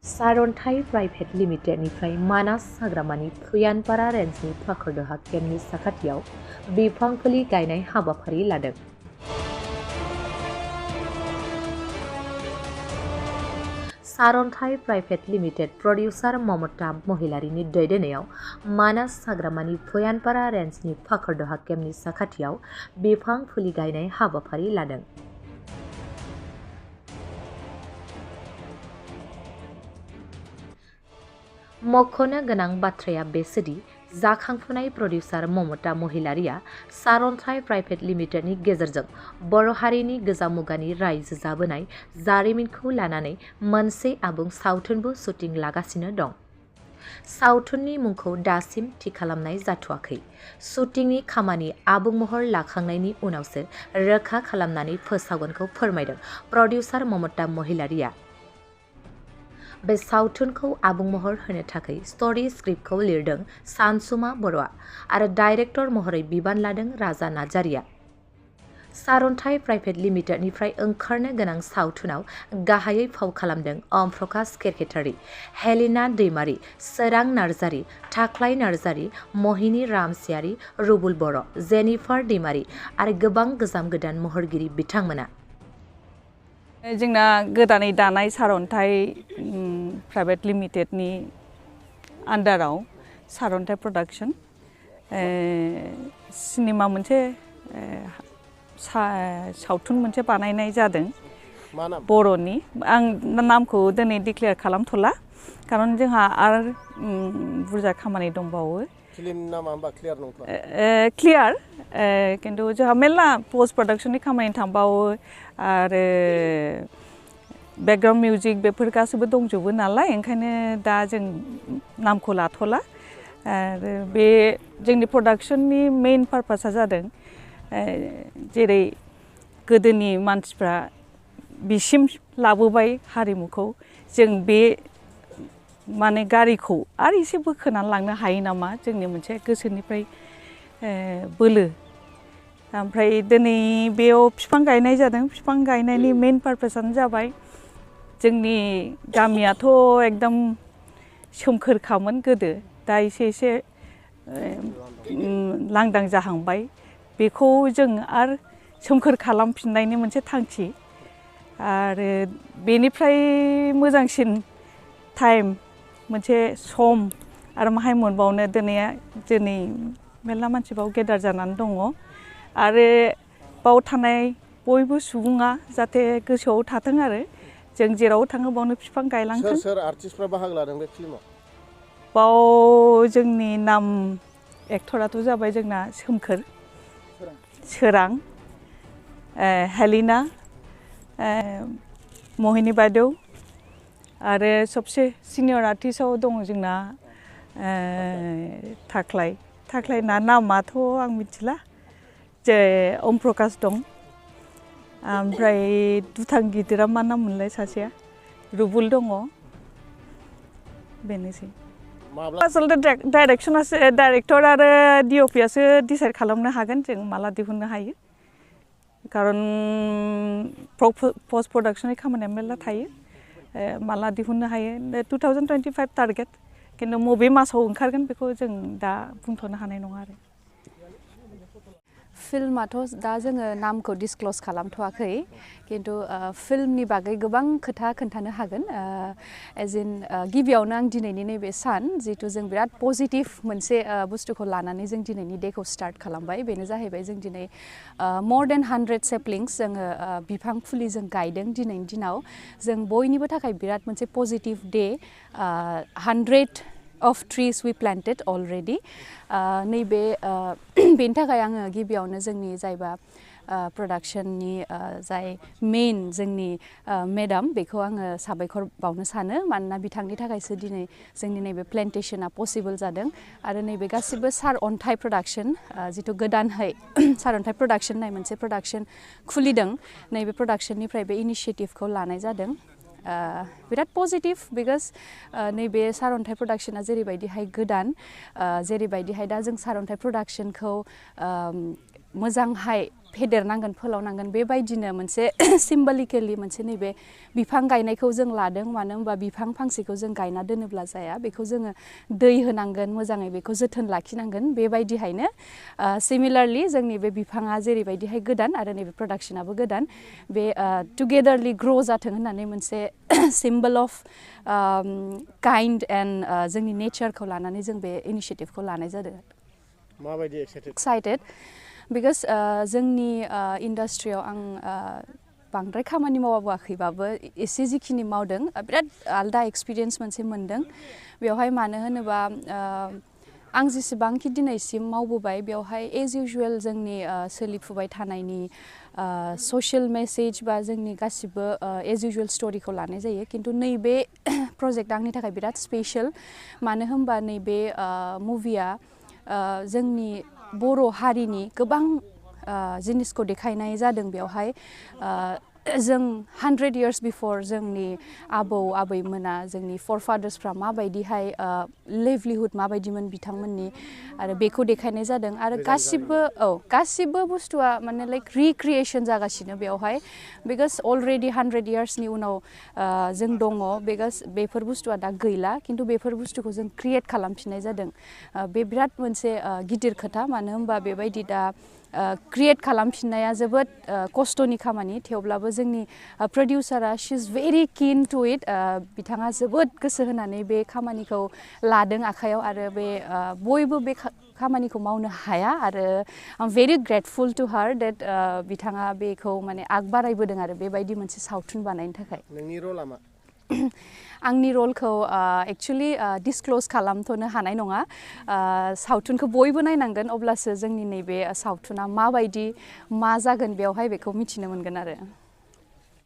सारन्थाइ प्राइभेट लिमिटेडनिफ्राय मानास हाग्रामानि फुयानपारा रेन्जनि खरदह केम्पनि साखाथियाव बिफां फुलि गायनाय हाबाफारि लादों। सारन्थाइ प्राइभेट लिमिटेड प्रडिउसार ममता महिलारिनि दैदेननायाव मानास हाग्रामानि फुयानपारा रेन्जनि खरदह केम्पनि साखाथियाव बिफां फुलि गायनाय हाबाफारि लादों। मख'नो गोनां बाथ्राया बेसोदि जाखांफुनाय प्रडिउसार ममता महिलारिया सारन्थाइ प्राइभेट लिमिटेडनि गेजेरजों बर' हारिनि गोजाम मुगानि रायजो जाबोनाय जारिमिनखौ लानानै मोनसे आबुं सावथुनबो शुटिं लागासिनो दं। सावथुननि मुंखौ दासिम थि खालामनाय जाथ'वाखै। शुटिंनि खामानि आबुं महर लाखांनायनि उनावसो रोखा खालामनानै फोसावगोनखौ फोरमायदों प्रडिउसार ममता महिलारिया। बे सावथुनखौ आबुं महर होनो थाखाय स्ट'री स्क्रिप्टखौ लिरदों सानसुमा बर'आ आरो डाइरेक्टर महरै बिबान लादों राजा नार्जारिया। सारन्थाइ प्राइभेट लिमिटेडनिफ्राय ओंखारनो गोनां सावथुनाव गाहायै फाव खालामदों ओम प्रकाश केरकेटारि, हेलिना दैमारि, सोरां नार्जारि, थाख्लाय नार्जारि, महिनी रामसियारि, रुबुल बर', जेनिफार दैमारि आरो गोबां गोजाम गोदान महरगिरि बिथांमोना। जोंना गोदानै दानाय सारन्थाइ प्राइभेट लिमिटेडनि आन्डाराव सारन्थाइ प्रडाक्शन सिनेमा मोनसे सावथुन मोनसे बानायनाय जादों बर'नि। आं नामखौ दिनै डिक्लेयार खालामथ'ला खारन जोंहा आरो बुरजा खामानि दंबावो। फिल्मनि नामा होमबा क्लियार नंथ'आ? क्लियार खिन्थु जोंहा मेल्ला पस्ट प्रडाक्शननि खामानि थांबावो आरो बेकग्राउन्ड मिउजिक बेफोर गासैबो दंजोबो नालाय ओंखायनो दा जों नामखौ लाथ'ला। आरो बे जोंनि प्रडाक्शननि मेइन पारपासा जादों जेरै गोदोनि मानसिफ्रा बिसिम लाबोबाय हारिमुखौ, जों बे माने गारिखौ आरो एसे बोखोनानै लांनो हायो नामा, जोंनि मोनसे गोसोनिफ्राय बोलो। ओमफ्राय दिनै बेयाव बिफां गायनाय जादों। बिफां गायनायनि मेइन पारपासानो जाबाय जोंनि गामियाथ' एकदम सोमखोरखामोन गोदो, दा एसे लांदां जाहांबाय। बेखौ जों आरो सोमखोर खालामफिननायनि मोनसे थांखि आरो बेनिफ्राय मोजांसिन टाइम मोनसे सम आरो माहाय मोनबावनो। दिनै मेल्ला मानसि बाव गेदार जानानै दङ आरो बाव थानाय बयबो सुबुङा जाहाथे गोसोआव थाथों आरो जों जेराव थाङो बावनो बिफां गायलांथों। सोर आर्टिस्टफ्रा बाहागो लादों बे फिल्माव? बाव जोंनि नाम एक्टराथ' जाबाय जोंना सोमखोर, सोरां, हेलिना, महिनी बायदेव आरो सबसे सिनियर आर्टिस्टआव दङ जोंना थाख्लायना नामाथ' आं मिथिला, जे ओम प्रकाश दं। ओमफ्राय दुथां गिदिरा मा नाम मोनलाय सासेया, रुबुल दङ। बेनोसै। आसलथे डाइरेक्टर आरो डिअपिआसो डिसाइड खालामनो हागोन जों माला दिहुननो हायो, खारन पस्ट प्रडाक्शननि खामानिया मेल्ला थायो। माला दिहुननो हायो 2025 टारगेट, खिन्थु बबे मासाव ओंखारगोन बेखौ जों दा बुंथ'नो हानाय नङा आरो। फिल्माथ' दा जोङो नामखौ डिसक्ल'ज खालामथ'वाखै, खिन्थु फिल्मनि बागै गोबां खोथा खोन्थानो हागोन। गिबियावनो आं दिनैनि नैबे सान जिहेथु जों बिराद पजिटिभ मोनसे बुस्थुखौ लानानै जों दिनैनि डेखौ स्टार्ट खालामबाय। बेनो जाहैबाय जों दिनै more than 100 saplings जोङो बिफां फुलि जों गायदों दिनैनि दिनाव। जों बयनिबो थाखाय बिराद मोनसे positive day. 100 of trees we planted already. नैबे बेनि थाखाय आङो गिबियावनो जोंनि जायबा प्रडाक्शननि जाय मेइन जोंनि मेडाम, बेखौ आङो साबायखर बावनो सानो, मानोना बिथांनि थाखायसो दिनै जोंनि नैबे प्लेन्टेशना पसिबल जादों। आरो नैबे गासिबो सारअन्थाइ प्रडाक्शन जिथु गोदानहै सारअन्थाइ प्रडाक्शन होननाय मोनसे प्रडाक्शन खुलिदों, नैबे प्रडाक्शननिफ्राय बे इनिसिएटिभखौ लानाय जादों। बिराद पजिटिभ बिकज नैबे सारअन्थाइ प्रडाक्शना जेरैबायदिहाय गोदान, जेरैबायदिहाय दा जों सारअन्थाइ प्रडाक्शनखौ मोजांहाय फेदेरनांगोन फोलावनांगोन बेबायदिनो मोनसे सिम्बलिकेलि मोनसे नैबे बिफां गायनायखौ जों लादों मानो होनबा बिफां फांसेखौ जों गायना दोनोब्ला जाया बेखौ जोङो दै होनांगोन मोजाङै बेखौ जोथोन लाखिनांगोन बेबायदिहायनो सिमिलारलि जोंनि बे बिफाङा जेरैबायदिहाय गोदान आरो नैबे प्रडाक्शनाबो गोदान बे टुगेदारलि ग्र' जाथों होननानै मोनसे सिम्बल अफ काइन्ड एन्ड जोंनि नेचारखौ लानानै जों बे इनिशियेटिभखौ लानाय जादों माबायदि एक्साइटेड बिकज जोंनि इन्डास्ट्रियाव आं बांद्राय खामानि मावाखैबाबो एसे जिखिनि मावदों बिराद आलदा एक्सपिरियेन्स मोनसे मोनदों बेवहाय मानो होनोबा आं जेसेबांखि दिनैसिम मावबोबाय बेवहाय एज इउजुवेल जोंनि सोलिफुबाय थानायनि ससियेल मेसेज बा जोंनि गासिबो एज इउजुवेल स्टोरीखौ लानाय जायो खिन्थु नैबे प्रजेक्ट आंनि थाखाय बिराद स्पेशल मानो होनबा नैबे मुभिया जोंनि बर' हारिनि गोबां जिनिसखौ देखायनाय जादों बेवहाय जों 100 years बिफोर जोंनि आबौ आबैमोना जोंनि फरफादार्सफ्रा माबायदिहाय लिभलिहुड माबायदिमोन बिथांमोननि आरो बेखौ देखायनाय जादों आरो गासिबो बुस्थुआ माने लाइक रिक्रिएसन जागासिनो बेवहाय बिकज अलरेडि 100 yearsनि उनाव जों दङ बिकज बेफोर बुस्थुआ दा गैला खिन्थु बेफोर बुस्थुखौ जों क्रिएट खालामफिननाय जादों बे बिराद मोनसे गिदिर खोथा मानो होनबा बेबायदि दा क्रिएट खालामफिननाया जोबोद खस्थ'नि खामानि थेवब्लाबो जोंनि प्रडिउसारा शी इज भेरि किन टु इट बिथाङा जोबोद गोसो होनानै बे खामानिखौ लादों आखायाव आरो बे बयबो बे खामानिखौ मावनो हाया आरो आं भेरि ग्रेटफुल टु हार डेट बिथाङा बेखौ माने आग बारायबोदों आरो बेबायदि मोनसे सावथुन बानायनो थाखाय नोंनि रला मा आंनि रलखौ एक्चुअलि डिसक्लोज खालामथ'नो हानाय नङा सावथुनखौ बयबो नायनांगोन अब्लासो जोंनि नैबे सावथुना माबायदि मा जागोन बेवहाय बेखौ मिथिनो मोनगोन आरो